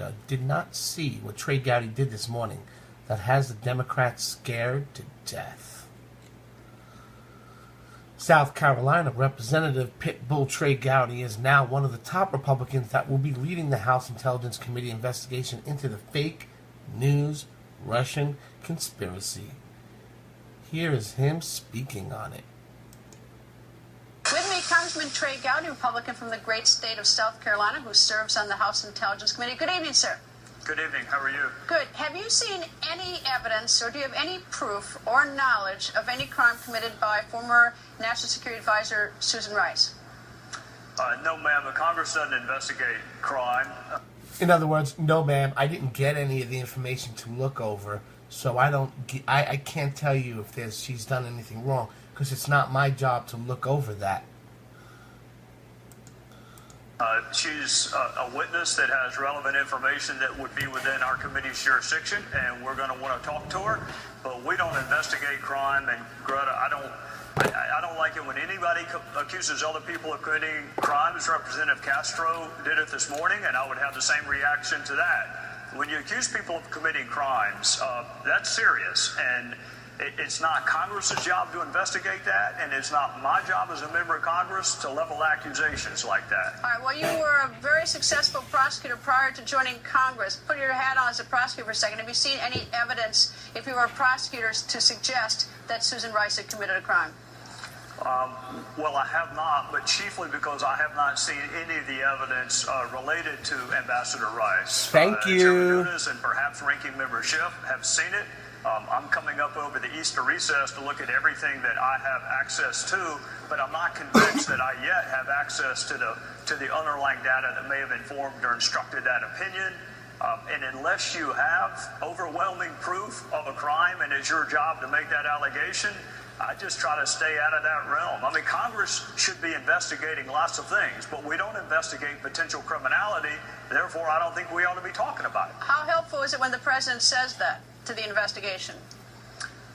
America did not see what Trey Gowdy did this morning that has the Democrats scared to death. South Carolina Representative Pitbull Trey Gowdy is now one of the top Republicans that will be leading the House Intelligence Committee investigation into the fake news Russian conspiracy. Here is him speaking on it. With me, Congressman Trey Gowdy, Republican from the great state of South Carolina, who serves on the House Intelligence Committee. Good evening, sir. Good evening. How are you? Good. Have you seen any evidence, or do you have any proof or knowledge of any crime committed by former National Security Advisor Susan Rice? No, ma'am. The Congress doesn't investigate crime. In other words, no, ma'am. I didn't get any of the information to look over, so I can't tell you if she's done anything wrong, because it's not my job to look over that. She's a witness that has relevant information that would be within our committee's jurisdiction, and we're going to want to talk to her. But we don't investigate crime, and Greta, I don't like it when anybody accuses other people of committing crimes. Representative Castro did it this morning, and I would have the same reaction to that. When you accuse people of committing crimes, that's serious, and it's not Congress's job to investigate that, and it's not my job as a member of Congress to level accusations like that. All right, well, you were a very successful prosecutor prior to joining Congress. Put your hat on as a prosecutor for a second. Have you seen any evidence, if you were prosecutors, to suggest that Susan Rice had committed a crime? Well, I have not, but chiefly because I have not seen any of the evidence related to Ambassador Rice. Thank you. Chairman Nunes and perhaps Ranking Member Schiff have seen it. I'm coming up over the Easter recess to look at everything that I have access to, but I'm not convinced that I yet have access to the underlying data that may have informed or instructed that opinion. And unless you have overwhelming proof of a crime and it's your job to make that allegation, I just try to stay out of that realm. I mean, Congress should be investigating lots of things, but we don't investigate potential criminality. Therefore, I don't think we ought to be talking about it. How helpful is it when the president says that to the investigation?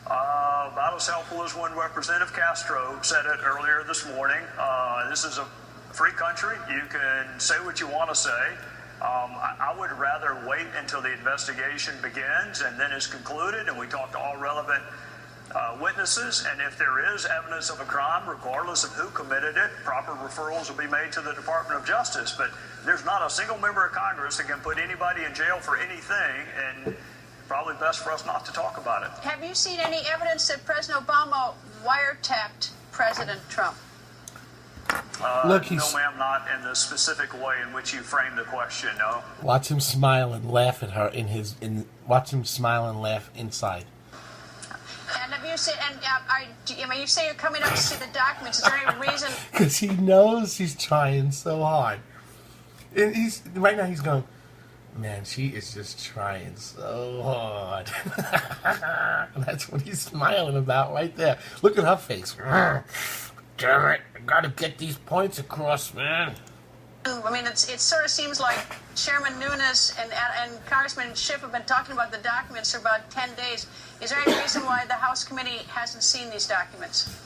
About as helpful as when Representative Castro said it earlier this morning. This is a free country. You can say what you want to say. I would rather wait until the investigation begins and then is concluded and we talk to all relevant witnesses, and if there is evidence of a crime, regardless of who committed it, proper referrals will be made to the Department of Justice. But there's not a single member of Congress that can put anybody in jail for anything, and probably best for us not to talk about it. Have you seen any evidence that President Obama wiretapped President Trump? Look, no, ma'am, not in the specific way in which you framed the question, no. Watch him smile and laugh at her watch him smile and laugh inside. And have you seen, you say you're coming up to see the documents. Is there any reason? Because he knows she's trying so hard. And right now he's going, man, she is just trying so hard. And that's what he's smiling about right there. Look at her face. Damn it, I gotta get these points across, man. I mean, it sort of seems like Chairman Nunes and Congressman Schiff have been talking about the documents for about 10 days. Is there any reason why the House committee hasn't seen these documents?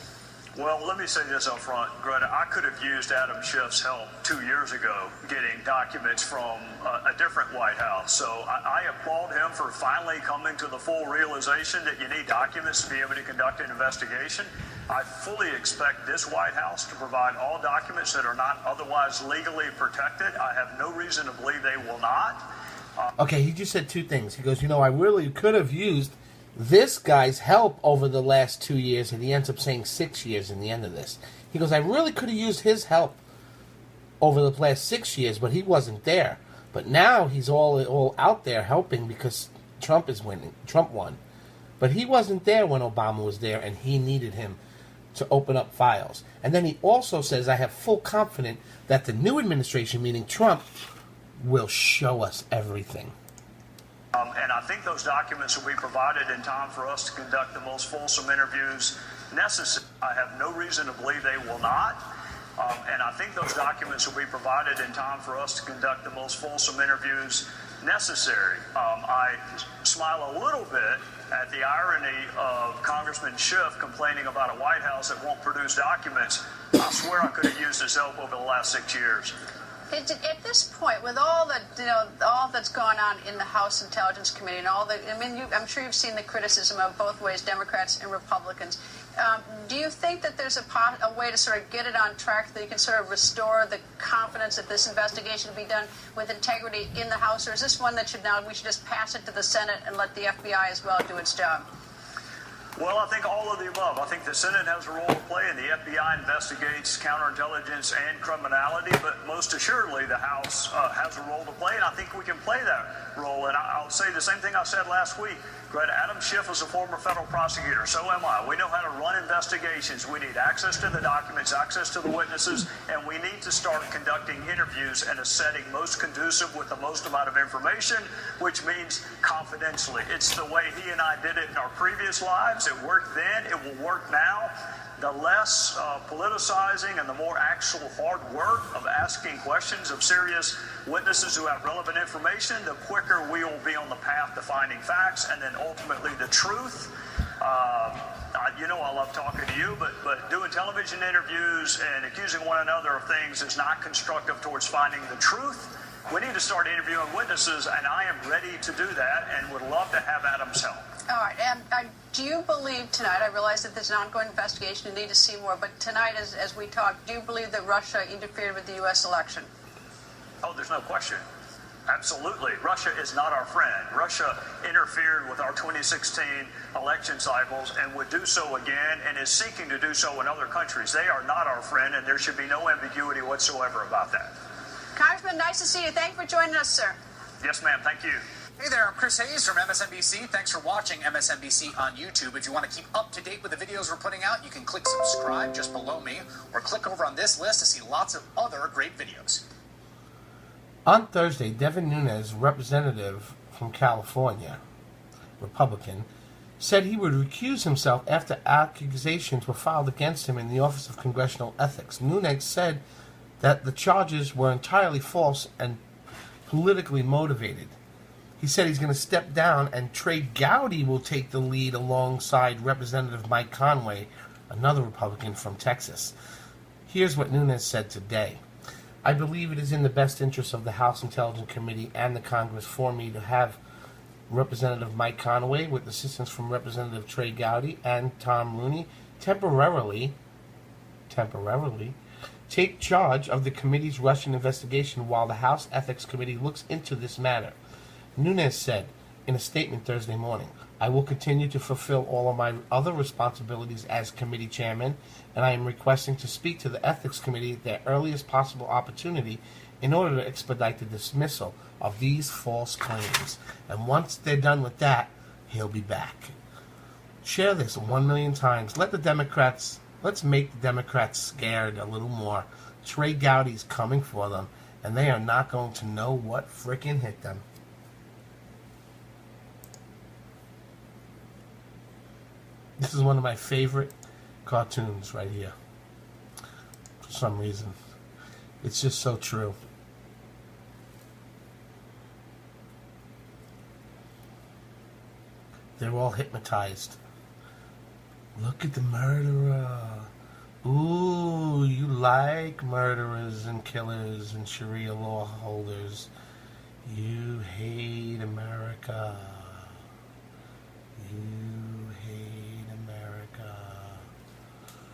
Well, let me say this up front, Greta. I could have used Adam Schiff's help 2 years ago getting documents from a different White House. So I applaud him for finally coming to the full realization that you need documents to be able to conduct an investigation. I fully expect this White House to provide all documents that are not otherwise legally protected. I have no reason to believe they will not. Okay, he just said two things. He goes, I really could have used this guy's help over the last 2 years, and he ends up saying 6 years in the end of this. He goes, I really could have used his help over the last 6 years, but he wasn't there. But now he's all out there helping because Trump is winning. Trump won. But he wasn't there when Obama was there, and he needed him to open up files. And then he also says, I have full confidence that the new administration, meaning Trump, will show us everything. And I think those documents will be provided in time for us to conduct the most fulsome interviews necessary. I have no reason to believe they will not. And I think those documents will be provided in time for us to conduct the most fulsome interviews necessary. I smile a little bit at the irony of Congressman Schiff complaining about a White House that won't produce documents. I swear I could have used his help over the last 6 years. At this point, with all that all that's gone on in the House Intelligence Committee and all the, I'm sure you've seen the criticism of both ways, Democrats and Republicans. Do you think that there's a way to sort of get it on track, that you can sort of restore the confidence that this investigation will be done with integrity in the House, or is this one that we should just pass it to the Senate and let the FBI as well do its job? Well, I think all of the above. I think the Senate has a role to play, and the FBI investigates counterintelligence and criminality, but most assuredly the House has a role to play, and I think we can play that role. And I'll say the same thing I said last week. Greta, Adam Schiff is a former federal prosecutor. So am I. We know how to run investigations. We need access to the documents, access to the witnesses, and we need to start conducting interviews in a setting most conducive with the most amount of information, which means confidentially. It's the way he and I did it in our previous lives. It worked then. It will work now. The less politicizing and the more actual hard work of asking questions of serious witnesses who have relevant information, the quicker we will be on the path to finding facts and then ultimately the truth. I love talking to you, but doing television interviews and accusing one another of things is not constructive towards finding the truth. We need to start interviewing witnesses, and I am ready to do that and would love to have Adam's help. All right. Do you believe tonight, I realize that there's an ongoing investigation, you need to see more, but tonight as we talk, do you believe that Russia interfered with the U.S. election? Oh, there's no question. Absolutely. Russia is not our friend. Russia interfered with our 2016 election cycles and would do so again and is seeking to do so in other countries. They are not our friend, and there should be no ambiguity whatsoever about that. Congressman, nice to see you. Thank you for joining us, sir. Yes, ma'am. Thank you. Hey there, I'm Chris Hayes from MSNBC. Thanks for watching MSNBC on YouTube. If you want to keep up to date with the videos we're putting out, you can click subscribe just below me, or click over on this list to see lots of other great videos. On Thursday, Devin Nunes, representative from California, Republican, said he would recuse himself after accusations were filed against him in the Office of Congressional Ethics. Nunes said that the charges were entirely false and politically motivated. He said he's going to step down, and Trey Gowdy will take the lead alongside Representative Mike Conway, another Republican from Texas. Here's what Nunes said today. I believe it is in the best interest of the House Intelligence Committee and the Congress for me to have Representative Mike Conway, with assistance from Representative Trey Gowdy and Tom Rooney, temporarily take charge of the committee's Russian investigation while the House Ethics Committee looks into this matter. Nunes said in a statement Thursday morning, I will continue to fulfill all of my other responsibilities as committee chairman, and I am requesting to speak to the Ethics Committee at their earliest possible opportunity in order to expedite the dismissal of these false claims. And once they're done with that, he'll be back. Share this 1 million times. Let's make the Democrats scared a little more. Trey Gowdy's coming for them, and they are not going to know what frickin' hit them. This is one of my favorite cartoons right here. For some reason. It's just so true. They're all hypnotized. Look at the murderer. Ooh, you like murderers and killers and Sharia law holders. You hate America. You